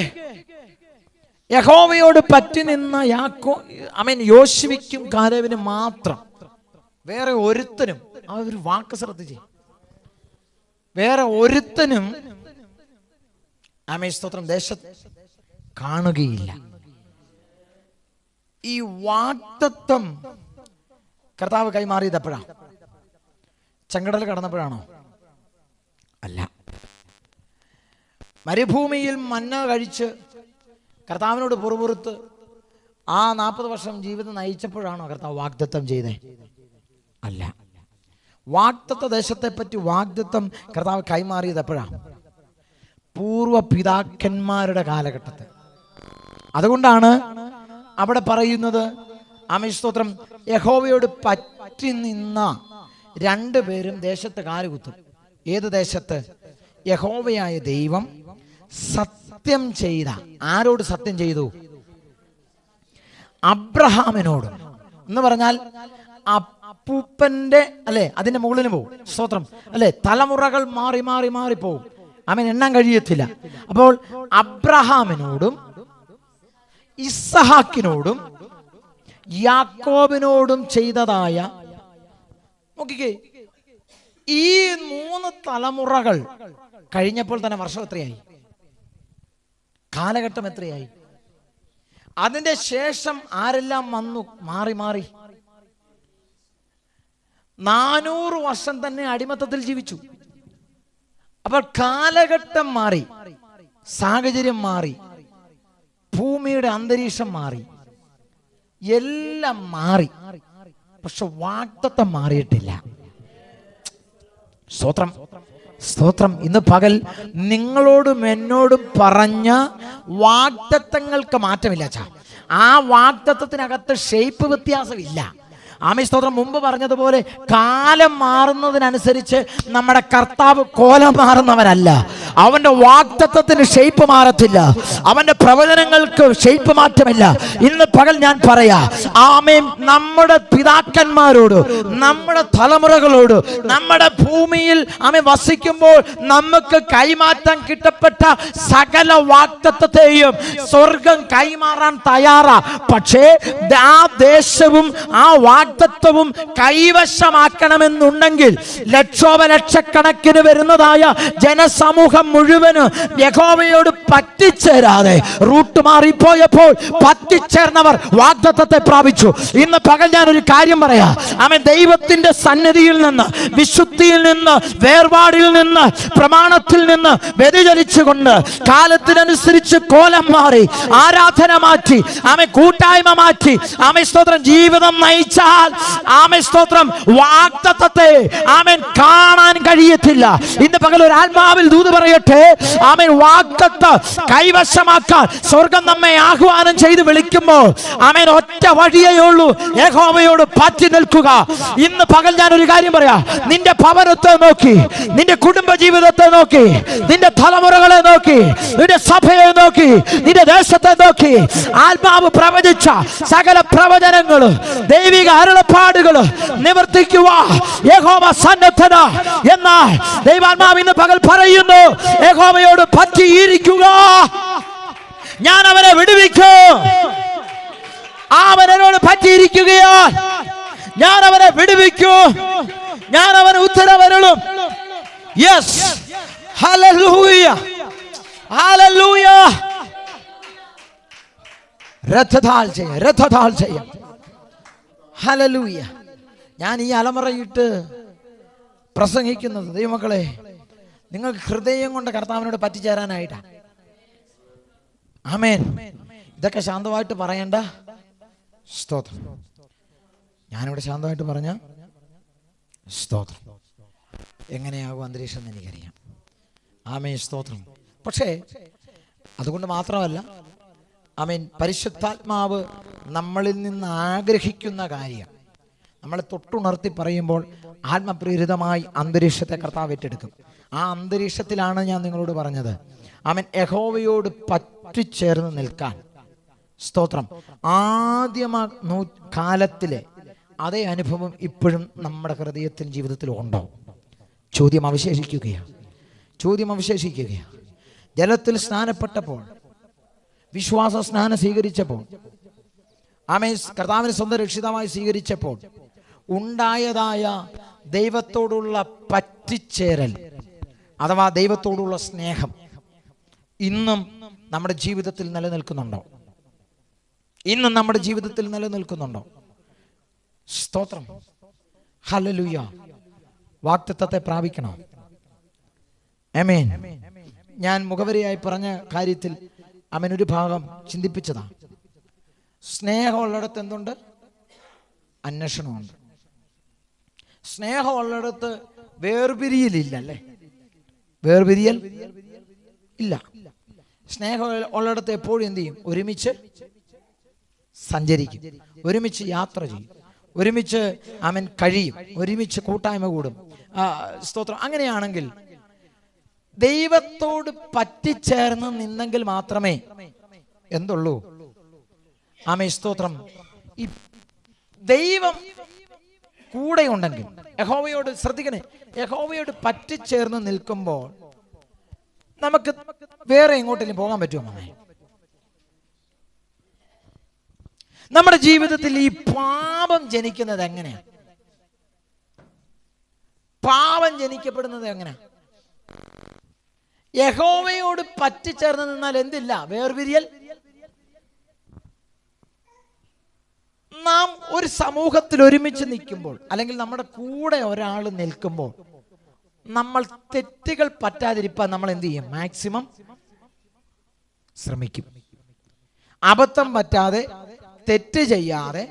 യഹോവയോട് പറ്റി നിന്ന യോശുവയ്ക്കും കാലേബിനും മാത്രം, വേറെ ഒരുത്തനും, ആ ഒരു വാക്ക് ശ്രദ്ധിച്ചേ, വേറെ ഒരുത്തനും ആമേൻ സ്തോത്രം ദേശത്ത് കാണുകയില്ല. ഈ വാഗ്ദത്തം കർത്താവ് കൈമാറിയത് എപ്പോഴാണ്? ചെങ്കടൽ കടന്നപ്പോഴാണോ? അല്ല. മരുഭൂമിയിൽ മന്ന കഴിച്ച് കർത്താവിനോട് പുറപുറത്ത് ആ 40 വർഷം ജീവിതം നയിച്ചപ്പോഴാണോ കർത്താവ് വാഗ്ദത്തം ചെയ്തേ? അല്ല. വാഗ്ദത്ത ദേശത്തെ പറ്റി വാഗ്ദത്തം കർത്താവ് കൈമാറിയത് എപ്പോഴാണ്? പൂർവ പിതാക്കന്മാരുടെ കാലഘട്ടത്തിൽ. അതുകൊണ്ടാണ് അവിടെ പറയുന്നത്, ആമേൻ സ്തോത്രം, യഹോവയോട് പറ്റി നിന്ന രണ്ടുപേരും ദേശത്ത് കാലുകുത്തും. ഏത് ദേശത്ത്? യഹോവയായ ദൈവം സത്യം ചെയ്ത, ആരോട് സത്യം ചെയ്തു? അബ്രഹാമിനോടും. എന്ന് പറഞ്ഞാൽ അപ്പൂപ്പന്റെ അല്ലെ, അതിന്റെ മുകളിൽ പോകും. സ്തോത്രം അല്ലെ, തലമുറകൾ മാറി മാറി മാറി പോകും. ആമേൻ, എണ്ണാൻ കഴിയത്തില്ല. അപ്പോൾ അബ്രഹാമിനോടും ഇസ്ഹാക്കിനോടും യാക്കോബിനോടും ചെയ്തതായ, നോക്കിക്കേ, ഈ 3 തലമുറകൾ കഴിഞ്ഞപ്പോൾ തന്നെ വർഷം എത്രയായി? കാലഘട്ടം എത്രയായി? അതിന്റെ ശേഷം ആരെല്ലാം വന്നു? മാറി മാറി 400 വർഷം തന്നെ അടിമത്തത്തിൽ ജീവിച്ചു. അപ്പോൾ കാലഘട്ടം മാറി, സാഹചര്യം മാറി, ഭൂമിയുടെ അന്തരീക്ഷം മാറി, എല്ലാം മാറി. പക്ഷെ വാഗ്ദത്തം മാറിയിട്ടില്ല. സ്തോത്രം, സ്തോത്രം. ഇന്ന് പകൽ നിങ്ങളോടും എന്നോടും പറഞ്ഞ വാഗ്ദത്തങ്ങൾക്ക് മാറ്റമില്ല. ആ വാഗ്ദത്തത്തിനകത്ത് ഷേപ്പ് വ്യത്യാസമില്ല. ആമേൻ സ്തോത്രം. മുമ്പ് പറഞ്ഞതുപോലെ കാലം മാറുന്നതിനനുസരിച്ച് നമ്മുടെ കർത്താവ് കോലം മാറുന്നവനല്ല. അവന്റെ വാഗ്ദത്തത്തിന് ഷേപ്പ് മാറത്തില്ല, അവന്റെ പ്രവചനങ്ങൾക്ക് ഷേപ്പ് മാറ്റമില്ല. ഇന്ന് പകൽ ഞാൻ പറയാ, ആമേൻ, നമ്മുടെ പിതാക്കന്മാരോട്, നമ്മുടെ തലമുറകളോട്, നമ്മുടെ ഭൂമിയിൽ ആമേൻ വസിക്കുമ്പോൾ നമുക്ക് കൈമാറ്റം കിട്ടപ്പെട്ട സകല വാഗ്ദത്തത്തെയും സ്വർഗം കൈമാറാൻ തയ്യാറാ. പക്ഷേ ആ ദേശവും ആ വാഗ്ദത്തവും കൈവശമാക്കണമെന്നുണ്ടെങ്കിൽ ലക്ഷോപലക്ഷക്കണക്കിന് വരുന്നതായ ജനസമൂഹം മുഴുവന് യഹോവയോട് പറ്റിച്ചേരാതെ റൂട്ട് മാറിപ്പോയപ്പോൾ പറ്റിച്ചേർന്നവർ വാഗ്ദത്തത്തെ പ്രാപിച്ചു. ഇന്ന് പകൽ ഞാൻ ഒരു കാര്യം പറയാ, ആമേൻ, ദൈവത്തിന്റെ സന്നിധിയിൽ നിന്ന്, വിശുദ്ധിയിൽ നിന്ന്, വേർപാടിൽ നിന്ന്, പ്രമാണത്തിൽ നിന്ന് വ്യതിചലിച്ചുകൊണ്ട് കാലത്തിനനുസരിച്ച് കോലം മാറി, ആരാധന മാറ്റി, ആമേൻ, കൂട്ടായ്മ മാറ്റി, ആമേൻ സ്തോത്രം, ജീവിതം നയിച്ചാൽ, ആമേൻ സ്തോത്രം, വാഗ്ദത്തത്തെ ആമേൻ കാണാൻ കഴിയത്തില്ല. ഇന്ന് പകൽ ഒരു ആത്മാവിൽ ദൂത് പറയട്ടെ, ആമേൻ, വാഗ്ദത്തം കൈവശമാക്കാൻ സ്വർഗം നമ്മെ ആഹ്വാനം ചെയ്ത് വിളിക്കുമ്പോൾ, ആമേൻ, ഒറ്റ വഴിയേ ഉള്ളൂ, യഹോവയോട് പറ്റി നിൽക്കുക. ഇന്ന് പകൽ ഞാൻ ഒരു കാര്യം പറയാം, നിന്റെ ഭവനത്തെ നോക്കി, നിന്റെ കുടുംബ ജീവിതത്തെ നോക്കി, നിന്റെ തലമുറകളെ നോക്കി, നിന്റെ സഭയെ നോക്കി, നിന്റെ ദേശത്തെ നോക്കി, ആത്മാവ് പ്രവചിച്ച സകല പ്രവചനങ്ങൾ, ദൈവിക അരുളപ്പാടുകൾ നിവർത്തിക്കുക യഹോവ സന്നദ്ധന. എന്നാൽ ദൈവാത്മാവ് ഇന്ന് പകൽ പറയുന്നു, യഹോവയോട് പറ്റിയിരിക്കുക, ഞാൻ അവനെ വിടുവിക്കും. അവനോട് പറ്റിയിരിക്കുകയാ, ഞാൻ അവനെ വിടുവിക്കും, ഞാൻ അവന് ഉത്തരവരുളും. Yes, hallelujah, hallelujah. രഥതാൽ ചെയ്യാം, രഥതാൽ ചെയ്യാം. ഹല്ലേലൂയ. ഞാൻ ഈ അലമുറയിട്ട് പ്രസംഗിക്കുന്നത്, ദൈവമക്കളെ, നിങ്ങൾക്ക് ഹൃദയം കൊണ്ട് കർത്താവിനോട് പറ്റിച്ചേരാനായിട്ടാ. ആമേൻ. ഇതൊക്കെ ശാന്തമായിട്ട് പറയണ്ട. സ്തോത്രം. ഞാനിവിടെ ശാന്തമായിട്ട് പറഞ്ഞ സ്തോത്രം. എങ്ങനെയാകും അന്തരീക്ഷം എന്ന് എനിക്കറിയാം. ആമേൻ, സ്തോത്രം. പക്ഷേ അതുകൊണ്ട് മാത്രമല്ല, ആമേൻ, പരിശുദ്ധാത്മാവ് നമ്മളിൽ നിന്ന് ആഗ്രഹിക്കുന്ന കാര്യം നമ്മളെ തൊട്ടുണർത്തി പറയുമ്പോൾ ആത്മപ്രേരിതമായി അന്തരീക്ഷത്തെ കർത്താവ് ഏറ്റെടുക്കും. ആ അന്തരീക്ഷത്തിലാണ് ഞാൻ നിങ്ങളോട് പറഞ്ഞത്, ആമേൻ, യഹോവയോട് പറ്റിച്ചേർന്ന് നിൽക്കാൻ. സ്തോത്രം. ആദ്യമ കാലത്തിലെ അതേ അനുഭവം ഇപ്പോഴും നമ്മുടെ ഹൃദയത്തിൽ ജീവിതത്തിലും ഉണ്ടോ? ചോദ്യം അവശേഷിക്കുകയാണ്, ചോദ്യം അവശേഷിക്കുകയാണ്. ജലത്തിൽ സ്നാനപ്പെട്ടപ്പോൾ, വിശ്വാസ സ്നാനം സ്വീകരിച്ചപ്പോൾ, ആമേൻ, കർത്താവിനെ സ്വന്തം രക്ഷിതമായി സ്വീകരിച്ചപ്പോൾ ഉണ്ടായതായ ദൈവത്തോടുള്ള പറ്റിച്ചേരൽ അഥവാ ദൈവത്തോടുള്ള സ്നേഹം ഇന്നും നമ്മുടെ ജീവിതത്തിൽ നിലനിൽക്കുന്നുണ്ടോ? ഇന്നും നമ്മുടെ ജീവിതത്തിൽ നിലനിൽക്കുന്നുണ്ടോ? സ്തോത്രം. ഹല്ലേലൂയ. വാഗ്ദത്തത്തെ പ്രാപിക്കണം. ആമേൻ. ഞാൻ മുഖവരിയായി പറഞ്ഞ കാര്യത്തിൽ ആമേൻ ഒരു ഭാഗം ചിന്തിപ്പിച്ചതാ. സ്നേഹമുള്ളിടത്ത് എന്തുണ്ട്? അന്വേഷണമുണ്ട്. സ്നേഹമുള്ളിടത്ത് വേർപിരിയലില്ല അല്ലേ? വേർപിരിയൽ ഇല്ല. സ്നേഹം ഉള്ളിടത്ത് എപ്പോഴും എന്ത് ചെയ്യും? ഒരുമിച്ച് സഞ്ചരിക്കും, ഒരുമിച്ച് യാത്ര ചെയ്യും, ഒരുമിച്ച് കഴിയും, ഒരുമിച്ച് കൂട്ടായ്മ കൂടും. സ്തോത്രം. അങ്ങനെയാണെങ്കിൽ ദൈവത്തോട് പറ്റിച്ചേർന്ന് നിന്നെങ്കിൽ മാത്രമേ എന്തുള്ളൂ? സ്തോത്രം. ഈ ദൈവം കൂടെ ഉണ്ടെങ്കിൽ, യഹോവയോട് ശ്രദ്ധിക്കണേ, യഹോവയോട് പറ്റിച്ചേർന്ന് നിൽക്കുമ്പോൾ നമുക്ക് വേറെ എങ്ങോട്ടെങ്കിലും പോകാൻ പറ്റുമോ? നമ്മുടെ ജീവിതത്തിൽ ഈ പാപം ജനിക്കുന്നത് എങ്ങനെയാണ്? പാപം ജനിക്കപ്പെടുന്നത് എങ്ങനെ? യഹോവയോട് പറ്റിച്ചേർന്ന് നിന്നാൽ എന്തില്ല? വേർപിരിയൽ. നാം ഒരു സമൂഹത്തിൽ ഒരുമിച്ച് നിൽക്കുമ്പോൾ, അല്ലെങ്കിൽ നമ്മുടെ കൂടെ ഒരാൾ നിൽക്കുമ്പോൾ, നമ്മൾ തെറ്റുകൾ പറ്റാതിരിക്കാൻ നമ്മൾ എന്ത് ചെയ്യും? മാക്സിമം ശ്രമിക്കും. അബദ്ധം പറ്റാതെ, തെറ്റ് ചെയ്യാതെ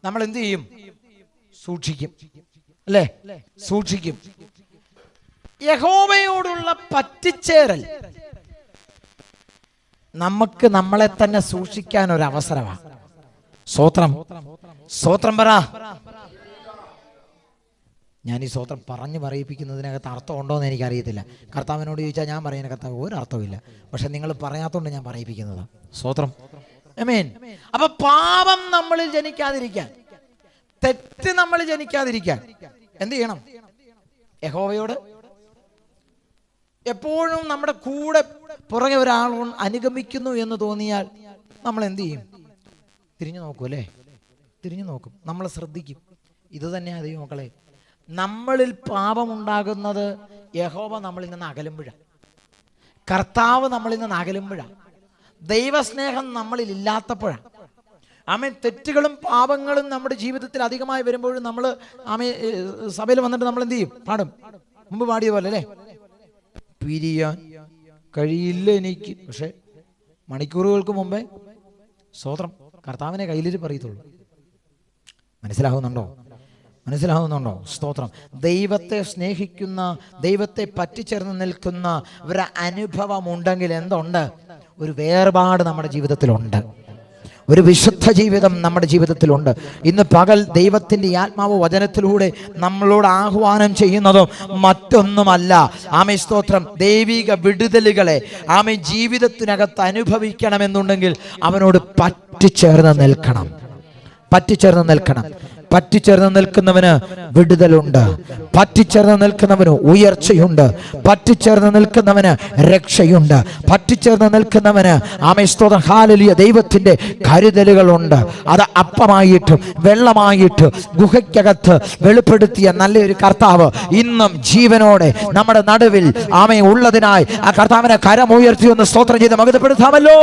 നമ്മൾ എന്ത് ചെയ്യും? സൂക്ഷിക്കും അല്ലേ? സൂക്ഷിക്കും. യഹോവയോടുള്ള പറ്റിച്ചേരൽ നമുക്ക് നമ്മളെ തന്നെ സൂക്ഷിക്കാൻ ഒരു അവസരമാണ്. സ്തോത്രം. സ്തോത്രം പറ. ഞാൻ ഈ സ്തോത്രം പറഞ്ഞു പറയിപ്പിക്കുന്നതിനകത്ത് അർത്ഥം ഉണ്ടോ എന്ന് എനിക്കറിയത്തില്ല. കർത്താവിനോട് ചോദിച്ചാൽ ഞാൻ പറയുന്ന കർത്താവ് ഒരു അർത്ഥമില്ല, പക്ഷെ നിങ്ങൾ പറയാത്തോണ്ട് ഞാൻ പറയിപ്പിക്കുന്നതാണ്. സ്തോത്രം. ആമേൻ. അപ്പൊ പാപം നമ്മളിൽ ജനിക്കാതിരിക്കാൻ, തെറ്റ് നമ്മൾ ജനിക്കാതിരിക്കാൻ എന്ത് ചെയ്യണം? യഹോവയോട് എപ്പോഴും നമ്മുടെ കൂടെ പുറകെ ഒരാൾ അനുഗമിക്കുന്നു എന്ന് തോന്നിയാൽ നമ്മൾ എന്ത് ചെയ്യും? തിരിഞ്ഞു നോക്കും അല്ലേ? തിരിഞ്ഞു നോക്കും, നമ്മൾ ശ്രദ്ധിക്കും. ഇത് തന്നെയാണ് ദൈവമക്കളെ, നമ്മളിൽ പാപമുണ്ടാകുന്നത് യഹോവ നമ്മളിൽ നിന്ന് അകലുമ്പോഴാണ്, കർത്താവ് നമ്മളിൽ നിന്ന് അകലുമ്പോഴാണ്, ദൈവസ്നേഹം നമ്മളിൽ ഇല്ലാത്തപ്പോഴാണ്. തെറ്റുകളും പാപങ്ങളും നമ്മുടെ ജീവിതത്തിൽ അധികമായി വരുമ്പോഴും നമ്മൾ സഭയിൽ വന്നിട്ട് നമ്മൾ എന്ത് ചെയ്യും? പാടും. മുമ്പ് പാടിയ പോലെ അല്ലേ? പിരിയാൻ കഴിയില്ല എനിക്ക്. പക്ഷെ മണിക്കൂറുകൾക്ക് മുമ്പേ സ്തോത്രം കർത്താവിനെ കയ്യിലിട്ട് പറയത്തുള്ളൂ. മനസ്സിലാവുന്നുണ്ടോ? മനസ്സിലാവുന്നുണ്ടോ? സ്തോത്രം. ദൈവത്തെ സ്നേഹിക്കുന്ന, ദൈവത്തെ പറ്റിച്ചേർന്ന് നിൽക്കുന്ന ഒരു അനുഭവം ഉണ്ടെങ്കിൽ എന്തുണ്ട്? ഒരു വേർപാട് നമ്മുടെ ജീവിതത്തിലുണ്ട്, ഒരു വിശുദ്ധ ജീവിതം നമ്മുടെ ജീവിതത്തിലുണ്ട്. ഇന്ന് പകൽ ദൈവത്തിൻ്റെ ആത്മാവ് വചനത്തിലൂടെ നമ്മളോട് ആഹ്വാനം ചെയ്യുന്നതും മറ്റൊന്നുമല്ല. സ്തോത്രം. ദൈവിക വിടുതലുകളെ ജീവിതത്തിനകത്ത് അനുഭവിക്കണമെന്നുണ്ടെങ്കിൽ അവനോട് പറ്റിച്ചേർന്ന് നിൽക്കണം, പറ്റിച്ചേർന്ന് നിൽക്കണം. പറ്റിച്ചേർന്ന് നിൽക്കുന്നവന് വിടുതലുണ്ട്, പറ്റിച്ചേർന്ന് നിൽക്കുന്നവന് ഉയർച്ചയുണ്ട്, പറ്റിച്ചേർന്ന് നിൽക്കുന്നവന് രക്ഷയുണ്ട്, പറ്റിച്ചേർന്ന് നിൽക്കുന്നവന് സ്തോത്രം ഹല്ലേലൂയ ദൈവത്തിന്റെ കരുതലുകളുണ്ട്. അത് അപ്പമായിട്ടും വെള്ളമായിട്ടും ഗുഹയ്ക്കകത്ത് വെളിപ്പെടുത്തിയ നല്ലൊരു കർത്താവ് ഇന്നും ജീവനോടെ നമ്മുടെ നടുവിൽ ഉള്ളതിനായി ആ കർത്താവിനെ കരമുയർത്തി ഒന്ന് സ്തോത്രം ചെയ്ത് മഹത്വപ്പെടുത്താമല്ലോ.